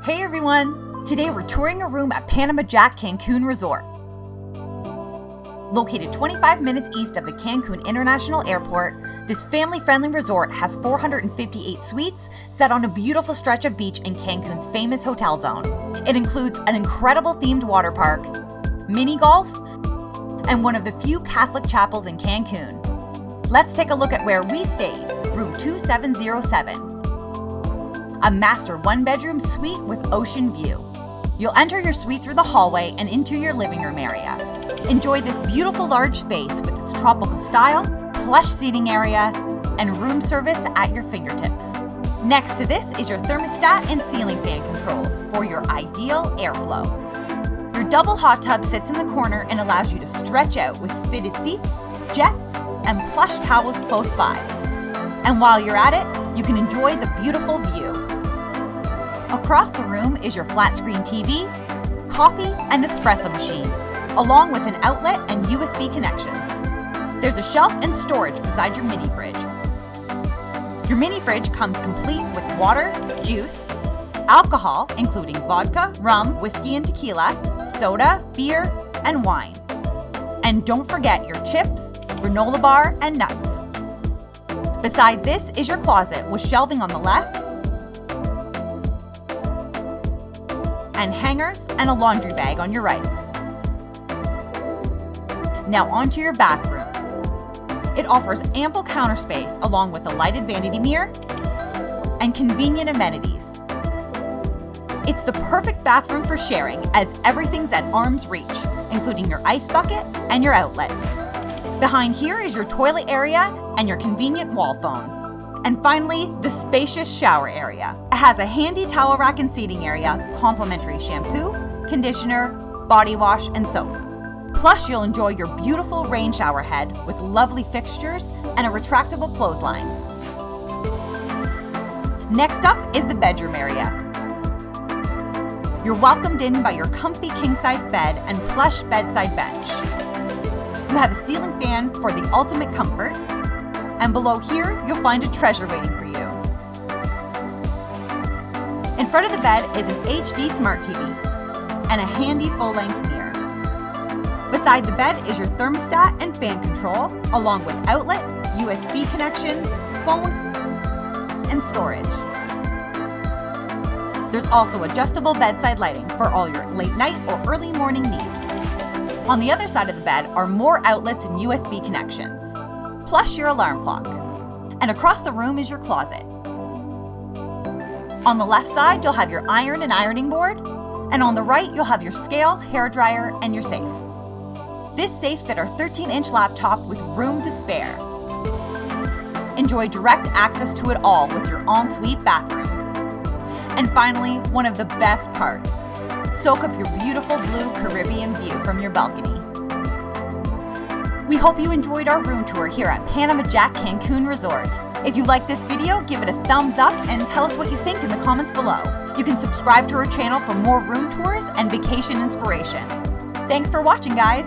Hey everyone! Today we're touring a room at Panama Jack Cancun Resort. Located 25 minutes east of the Cancun International Airport, this family-friendly resort has 458 suites set on a beautiful stretch of beach in Cancun's famous hotel zone. It includes an incredible themed water park, mini golf, and one of the few Catholic chapels in Cancun. Let's take a look at where we stayed, room 2707. A master one-bedroom suite with ocean view. You'll enter your suite through the hallway and into your living room area. Enjoy this beautiful large space with its tropical style, plush seating area, and room service at your fingertips. Next to this is your thermostat and ceiling fan controls for your ideal airflow. Your double hot tub sits in the corner and allows you to stretch out with fitted seats, jets, and plush towels close by. And while you're at it, you can enjoy the beautiful view. Across the room is your flat screen TV, coffee, and espresso machine, along with an outlet and USB connections. There's a shelf and storage beside your mini fridge. Your mini fridge comes complete with water, juice, alcohol, including vodka, rum, whiskey and tequila, soda, beer, and wine. And don't forget your chips, granola bar, and nuts. Beside this is your closet with shelving on the left, and hangers and a laundry bag on your right. Now onto your bathroom. It offers ample counter space along with a lighted vanity mirror and convenient amenities. It's the perfect bathroom for sharing as everything's at arm's reach, including your ice bucket and your outlet. Behind here is your toilet area and your convenient wall phone. And finally, the spacious shower area. It has a handy towel rack and seating area, complimentary shampoo, conditioner, body wash, and soap. Plus, you'll enjoy your beautiful rain shower head with lovely fixtures and a retractable clothesline. Next up is the bedroom area. You're welcomed in by your comfy king-size bed and plush bedside bench. You have a ceiling fan for the ultimate comfort, and below here, you'll find a treasure waiting for you. In front of the bed is an HD smart TV and a handy full-length mirror. Beside the bed is your thermostat and fan control, along with outlet, USB connections, phone, and storage. There's also adjustable bedside lighting for all your late night or early morning needs. On the other side of the bed are more outlets and USB connections, plus your alarm clock. And across the room is your closet. On the left side, you'll have your iron and ironing board, and on the right, you'll have your scale, hair dryer, and your safe. This safe fit our 13-inch laptop with room to spare. Enjoy direct access to it all with your ensuite bathroom. And finally, one of the best parts, soak up your beautiful blue Caribbean view from your balcony. We hope you enjoyed our room tour here at Panama Jack Cancun Resort. If you liked this video, give it a thumbs up and tell us what you think in the comments below. You can subscribe to our channel for more room tours and vacation inspiration. Thanks for watching, guys!